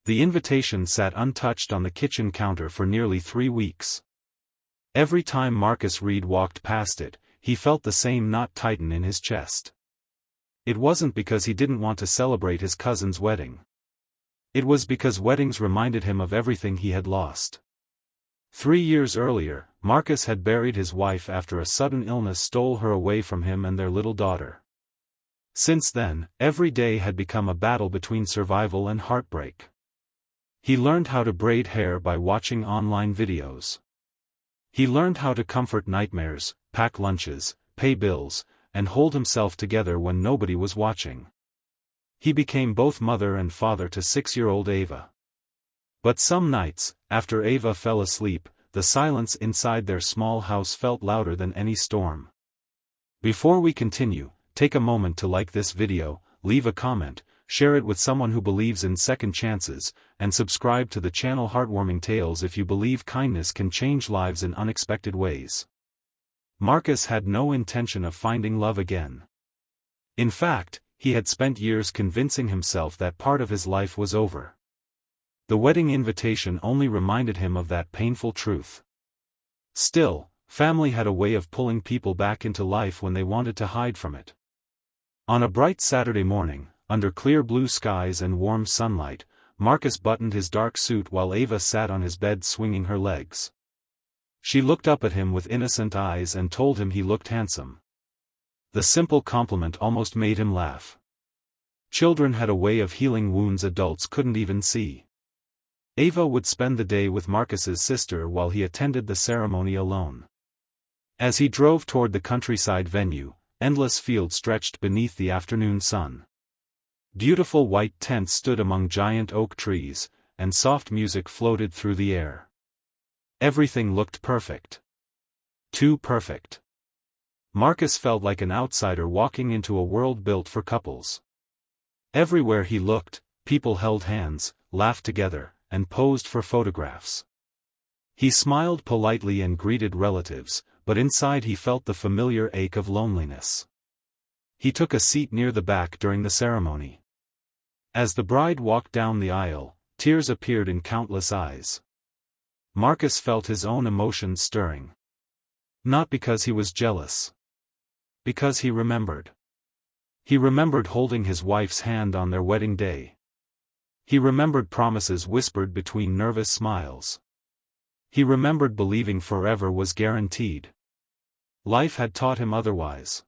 The invitation sat untouched on the kitchen counter for nearly 3 weeks. Every time Marcus Reed walked past it, he felt the same knot tighten in his chest. It wasn't because he didn't want to celebrate his cousin's wedding. It was because weddings reminded him of everything he had lost. 3 years earlier, Marcus had buried his wife after a sudden illness stole her away from him and their little daughter. Since then, every day had become a battle between survival and heartbreak. He learned how to braid hair by watching online videos. He learned how to comfort nightmares, pack lunches, pay bills, and hold himself together when nobody was watching. He became both mother and father to 6-year-old Ava. But some nights, after Ava fell asleep, the silence inside their small house felt louder than any storm. Before we continue, take a moment to like this video, leave a comment, share it with someone who believes in second chances, and subscribe to the channel Heartwarming Tales if you believe kindness can change lives in unexpected ways. Marcus had no intention of finding love again. In fact, he had spent years convincing himself that part of his life was over. The wedding invitation only reminded him of that painful truth. Still, family had a way of pulling people back into life when they wanted to hide from it. On a bright Saturday morning, under clear blue skies and warm sunlight, Marcus buttoned his dark suit while Ava sat on his bed swinging her legs. She looked up at him with innocent eyes and told him he looked handsome. The simple compliment almost made him laugh. Children had a way of healing wounds adults couldn't even see. Ava would spend the day with Marcus's sister while he attended the ceremony alone. As he drove toward the countryside venue, endless fields stretched beneath the afternoon sun. Beautiful white tents stood among giant oak trees, and soft music floated through the air. Everything looked perfect. Too perfect. Marcus felt like an outsider walking into a world built for couples. Everywhere he looked, people held hands, laughed together, and posed for photographs. He smiled politely and greeted relatives, but inside he felt the familiar ache of loneliness. He took a seat near the back during the ceremony. As the bride walked down the aisle, tears appeared in countless eyes. Marcus felt his own emotions stirring. Not because he was jealous. Because he remembered. He remembered holding his wife's hand on their wedding day. He remembered promises whispered between nervous smiles. He remembered believing forever was guaranteed. Life had taught him otherwise.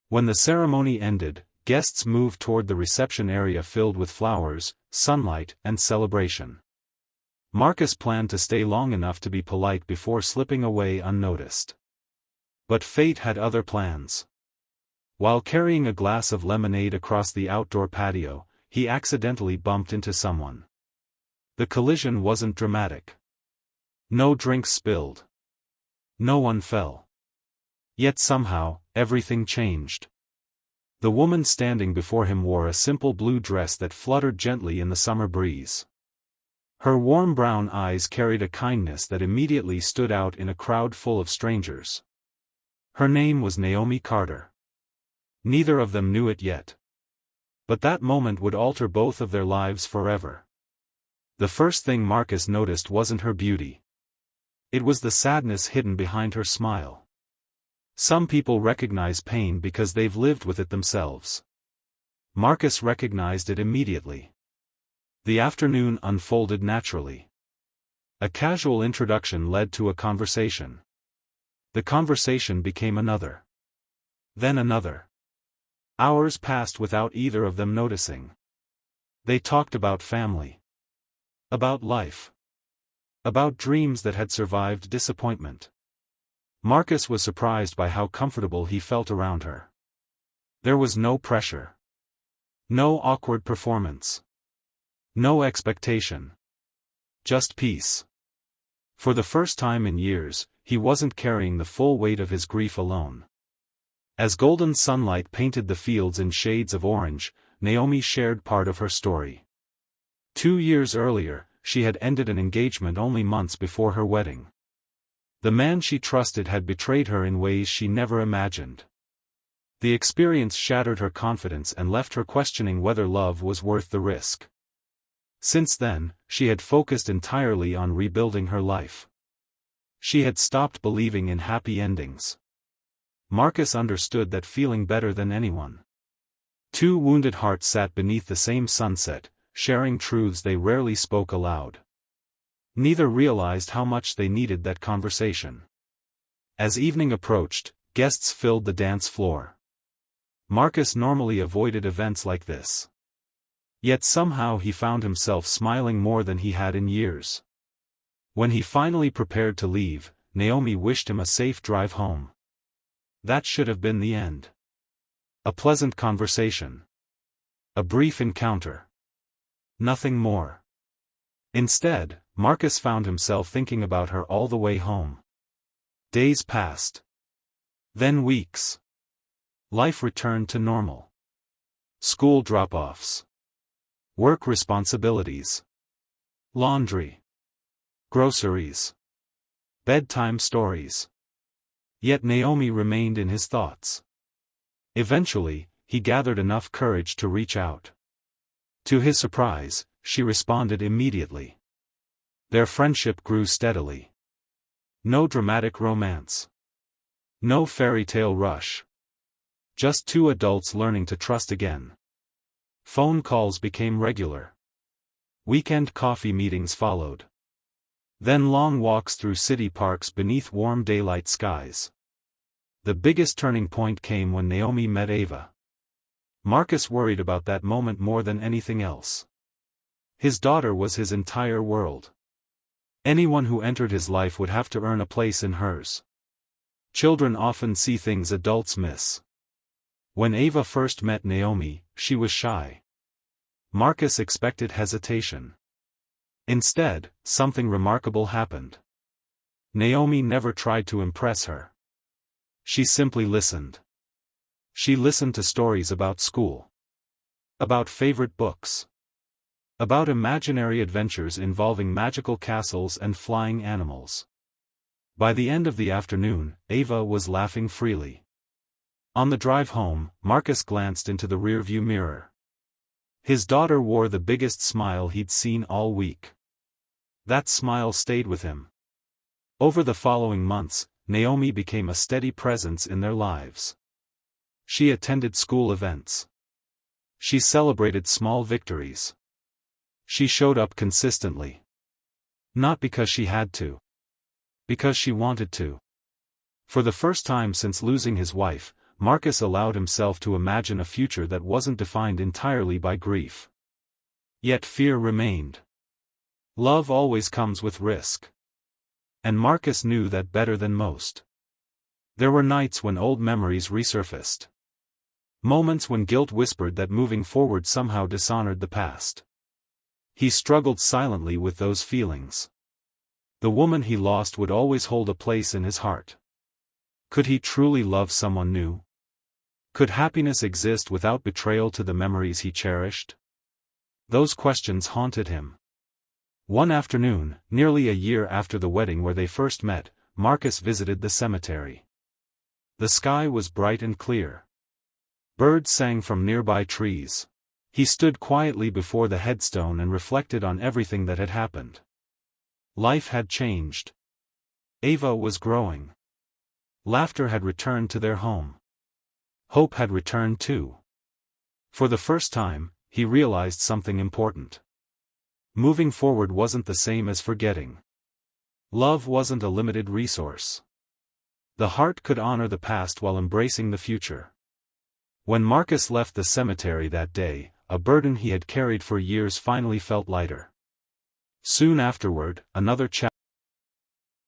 When the ceremony ended, guests moved toward the reception area filled with flowers, sunlight, and celebration. Marcus planned to stay long enough to be polite before slipping away unnoticed. But fate had other plans. While carrying a glass of lemonade across the outdoor patio, he accidentally bumped into someone. The collision wasn't dramatic. No drinks spilled. No one fell. Yet somehow, everything changed. The woman standing before him wore a simple blue dress that fluttered gently in the summer breeze. Her warm brown eyes carried a kindness that immediately stood out in a crowd full of strangers. Her name was Naomi Carter. Neither of them knew it yet. But that moment would alter both of their lives forever. The first thing Marcus noticed wasn't her beauty. It was the sadness hidden behind her smile. Some people recognize pain because they've lived with it themselves. Marcus recognized it immediately. The afternoon unfolded naturally. A casual introduction led to a conversation. The conversation became another. Then another. Hours passed without either of them noticing. They talked about family. About life. About dreams that had survived disappointment. Marcus was surprised by how comfortable he felt around her. There was no pressure. No awkward performance. No expectation. Just peace. For the first time in years, he wasn't carrying the full weight of his grief alone. As golden sunlight painted the fields in shades of orange, Naomi shared part of her story. 2 years earlier, she had ended an engagement only months before her wedding. The man she trusted had betrayed her in ways she never imagined. The experience shattered her confidence and left her questioning whether love was worth the risk. Since then, she had focused entirely on rebuilding her life. She had stopped believing in happy endings. Marcus understood that feeling better than anyone. Two wounded hearts sat beneath the same sunset, sharing truths they rarely spoke aloud. Neither realized how much they needed that conversation. As evening approached, guests filled the dance floor. Marcus normally avoided events like this. Yet somehow he found himself smiling more than he had in years. When he finally prepared to leave, Naomi wished him a safe drive home. That should have been the end. A pleasant conversation. A brief encounter. Nothing more. Instead, Marcus found himself thinking about her all the way home. Days passed. Then weeks. Life returned to normal. School drop-offs. Work responsibilities. Laundry. Groceries. Bedtime stories. Yet Naomi remained in his thoughts. Eventually, he gathered enough courage to reach out. To his surprise, she responded immediately. Their friendship grew steadily. No dramatic romance. No fairy tale rush. Just two adults learning to trust again. Phone calls became regular. Weekend coffee meetings followed. Then long walks through city parks beneath warm daylight skies. The biggest turning point came when Naomi met Ava. Marcus worried about that moment more than anything else. His daughter was his entire world. Anyone who entered his life would have to earn a place in hers. Children often see things adults miss. When Ava first met Naomi, she was shy. Marcus expected hesitation. Instead, something remarkable happened. Naomi never tried to impress her. She simply listened. She listened to stories about school. About favorite books. About imaginary adventures involving magical castles and flying animals. By the end of the afternoon, Ava was laughing freely. On the drive home, Marcus glanced into the rearview mirror. His daughter wore the biggest smile he'd seen all week. That smile stayed with him. Over the following months, Naomi became a steady presence in their lives. She attended school events. She celebrated small victories. She showed up consistently. Not because she had to. Because she wanted to. For the first time since losing his wife, Marcus allowed himself to imagine a future that wasn't defined entirely by grief. Yet fear remained. Love always comes with risk. And Marcus knew that better than most. There were nights when old memories resurfaced. Moments when guilt whispered that moving forward somehow dishonored the past. He struggled silently with those feelings. The woman he lost would always hold a place in his heart. Could he truly love someone new? Could happiness exist without betrayal to the memories he cherished? Those questions haunted him. One afternoon, nearly a year after the wedding where they first met, Marcus visited the cemetery. The sky was bright and clear. Birds sang from nearby trees. He stood quietly before the headstone and reflected on everything that had happened. Life had changed. Ava was growing. Laughter had returned to their home. Hope had returned too. For the first time, he realized something important. Moving forward wasn't the same as forgetting. Love wasn't a limited resource. The heart could honor the past while embracing the future. When Marcus left the cemetery that day, a burden he had carried for years finally felt lighter. Soon afterward, another chapter